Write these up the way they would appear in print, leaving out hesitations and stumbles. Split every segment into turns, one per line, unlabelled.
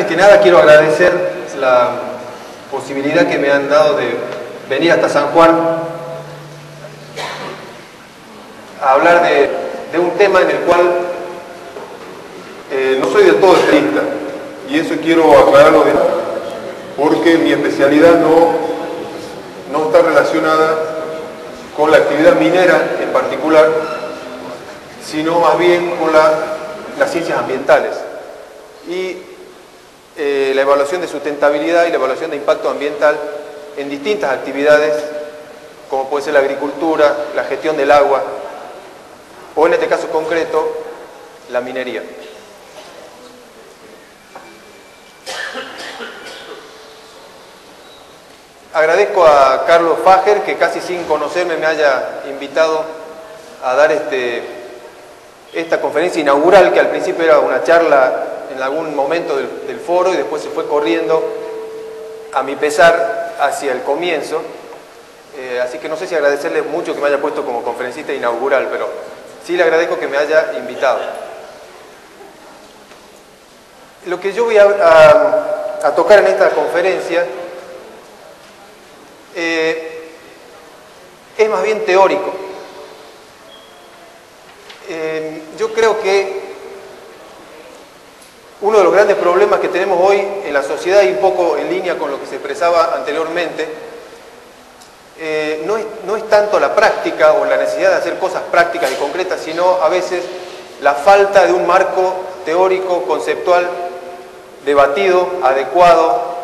que nada quiero agradecer la posibilidad que me han dado de venir hasta San Juan a hablar de un tema en el cual no soy del todo estricta, y eso quiero aclararlo porque mi especialidad no está relacionada con la actividad minera en particular, sino más bien con las ciencias ambientales y la evaluación de sustentabilidad y la evaluación de impacto ambiental en distintas actividades, como puede ser la agricultura, la gestión del agua o, en este caso concreto, la minería. Agradezco a Carlos Fager que casi sin conocerme me haya invitado a dar esta conferencia inaugural, que al principio era una charla en algún momento del foro y después se fue corriendo, a mi pesar, hacia el comienzo. Así que no sé si agradecerle mucho que me haya puesto como conferencista inaugural, pero sí le agradezco que me haya invitado. Lo que yo voy a tocar en esta conferencia es más bien teórico. Yo creo que uno de los grandes problemas que tenemos hoy en la sociedad, y un poco en línea con lo que se expresaba anteriormente, no es tanto la práctica o la necesidad de hacer cosas prácticas y concretas, sino a veces la falta de un marco teórico, conceptual, debatido, adecuado,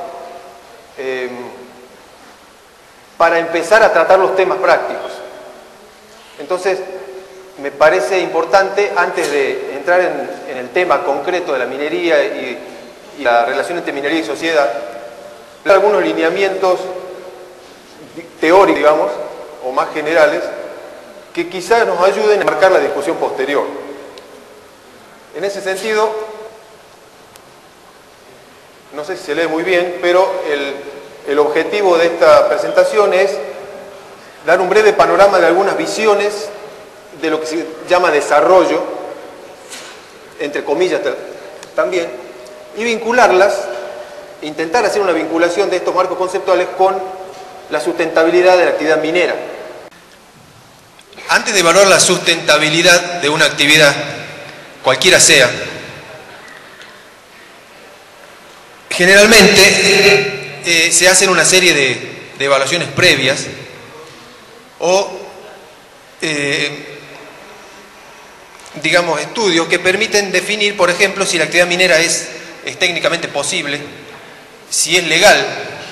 para empezar a tratar los temas prácticos. Entonces, me parece importante, antes de entrar en el tema concreto de la minería y la relación entre minería y sociedad, dar algunos lineamientos teóricos, digamos, o más generales, que quizás nos ayuden a marcar la discusión posterior. En ese sentido, no sé si se lee muy bien, pero el objetivo de esta presentación es dar un breve panorama de algunas visiones de lo que se llama desarrollo, entre comillas también, y vincularlas, intentar hacer una vinculación de estos marcos conceptuales con la sustentabilidad de la actividad minera. Antes de evaluar la sustentabilidad de una actividad, cualquiera sea, generalmente se hacen una serie de evaluaciones previas o digamos, estudios que permiten definir, por ejemplo, si la actividad minera es técnicamente posible, si es legal,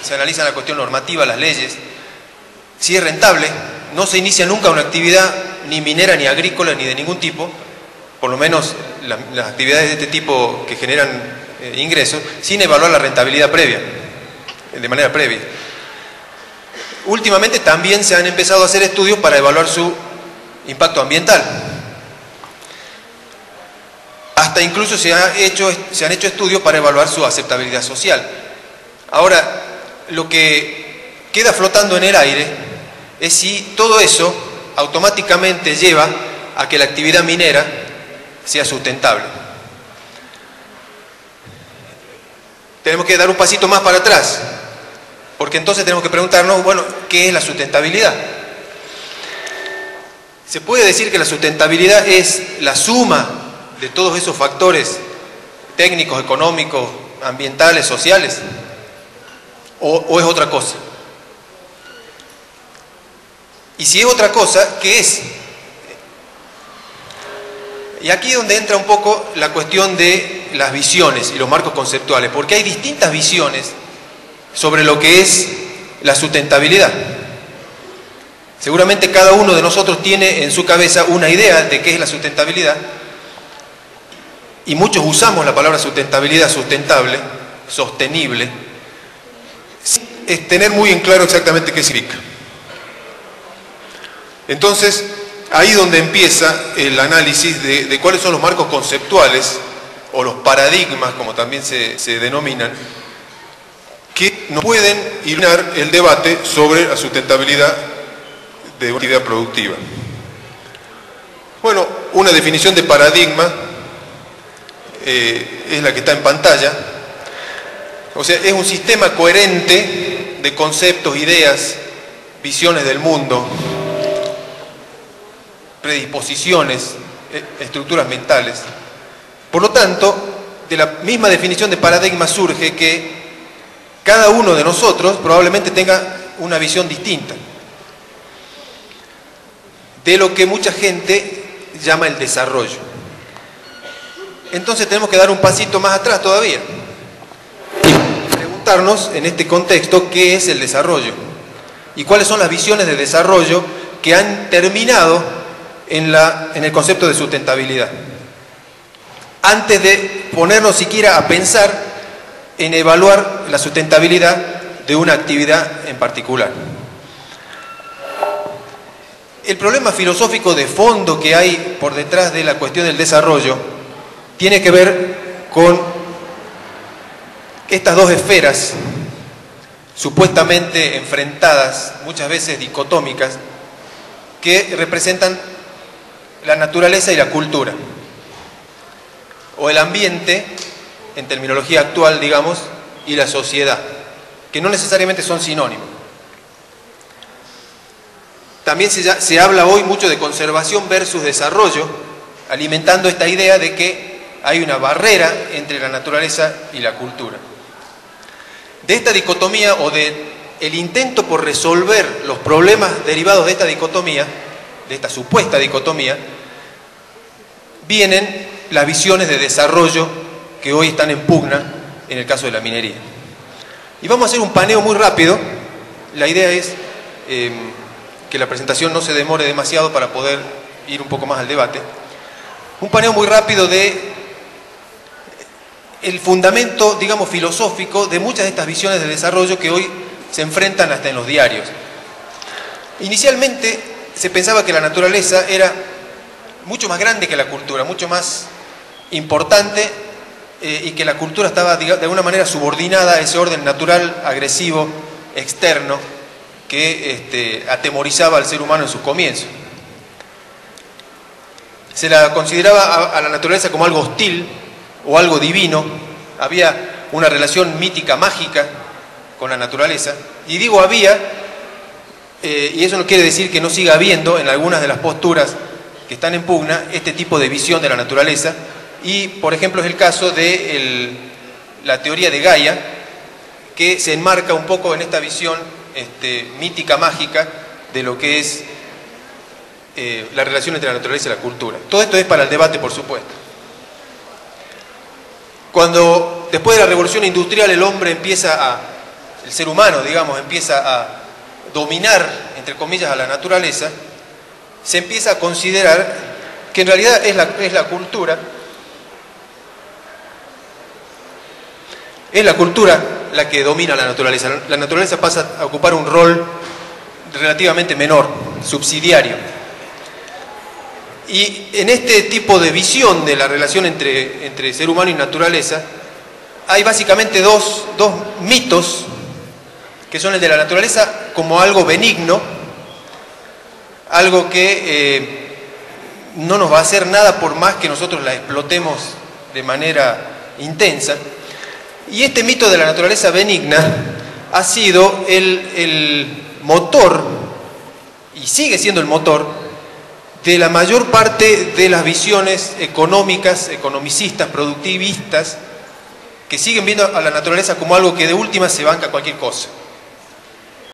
se analiza la cuestión normativa, las leyes, si es rentable. No se inicia nunca una actividad ni minera, ni agrícola, ni de ningún tipo, por lo menos las actividades de este tipo que generan ingresos, sin evaluar la rentabilidad previa, de manera previa. Últimamente también se han empezado a hacer estudios para evaluar su impacto ambiental. Hasta incluso se han hecho estudios para evaluar su aceptabilidad social. Ahora, lo que queda flotando en el aire es si todo eso automáticamente lleva a que la actividad minera sea sustentable. Tenemos que dar un pasito más para atrás, porque entonces tenemos que preguntarnos, bueno, ¿qué es la sustentabilidad? ¿Se puede decir que la sustentabilidad es la suma de todos esos factores técnicos, económicos, ambientales, sociales? ¿O es otra cosa? Y si es otra cosa, ¿qué es? Y aquí es donde entra un poco la cuestión de las visiones y los marcos conceptuales, porque hay distintas visiones sobre lo que es la sustentabilidad. Seguramente cada uno de nosotros tiene en su cabeza una idea de qué es la sustentabilidad, y muchos usamos la palabra sustentabilidad, sustentable, sostenible, sin tener muy en claro exactamente qué significa. Entonces, ahí donde empieza el análisis de cuáles son los marcos conceptuales o los paradigmas, como también se denominan, que nos pueden iluminar el debate sobre la sustentabilidad de una actividad productiva. Bueno, una definición de paradigma es la que está en pantalla, O sea, es un sistema coherente de conceptos, ideas, visiones del mundo, predisposiciones, estructuras mentales. Por lo tanto, de la misma definición de paradigma surge que cada uno de nosotros probablemente tenga una visión distinta de lo que mucha gente llama el desarrollo. Entonces tenemos que dar un pasito más atrás todavía y preguntarnos en este contexto qué es el desarrollo y cuáles son las visiones de desarrollo que han terminado en el concepto de sustentabilidad, antes de ponernos siquiera a pensar en evaluar la sustentabilidad de una actividad en particular. El problema filosófico de fondo que hay por detrás de la cuestión del desarrollo tiene que ver con estas dos esferas supuestamente enfrentadas, muchas veces dicotómicas, que representan la naturaleza y la cultura, o el ambiente, en terminología actual, digamos, y la sociedad, que no necesariamente son sinónimos. También se habla hoy mucho de conservación versus desarrollo, alimentando esta idea de que hay una barrera entre la naturaleza y la cultura. De esta dicotomía o de el intento por resolver los problemas derivados de esta dicotomía, de esta supuesta dicotomía, vienen las visiones de desarrollo que hoy están en pugna en el caso de la minería. Y vamos a hacer un paneo muy rápido. La idea es que la presentación no se demore demasiado para poder ir un poco más al debate. Un paneo muy rápido de el fundamento, digamos, filosófico de muchas de estas visiones de desarrollo que hoy se enfrentan hasta en los diarios. Inicialmente se pensaba que la naturaleza era mucho más grande que la cultura, mucho más importante, y que la cultura estaba de alguna manera subordinada a ese orden natural, agresivo, externo, que atemorizaba al ser humano en sus comienzos. Se la consideraba a la naturaleza como algo hostil o algo divino. Había una relación mítica, mágica con la naturaleza. Y digo había, y eso no quiere decir que no siga habiendo en algunas de las posturas que están en pugna este tipo de visión de la naturaleza. Y, por ejemplo, es el caso de la teoría de Gaia, que se enmarca un poco en esta visión mítica, mágica, de lo que es la relación entre la naturaleza y la cultura. Todo esto es para el debate, por supuesto. Cuando, después de la revolución industrial, el ser humano, digamos, empieza a dominar, entre comillas, a la naturaleza, se empieza a considerar que en realidad es la cultura la que domina la naturaleza. La naturaleza pasa a ocupar un rol relativamente menor, subsidiario. Y en este tipo de visión de la relación entre ser humano y naturaleza, hay básicamente dos mitos, que son el de la naturaleza como algo benigno, algo que no nos va a hacer nada por más que nosotros la explotemos de manera intensa. Y este mito de la naturaleza benigna ha sido el motor, y sigue siendo el motor, de la mayor parte de las visiones económicas, economicistas, productivistas, que siguen viendo a la naturaleza como algo que de última se banca cualquier cosa.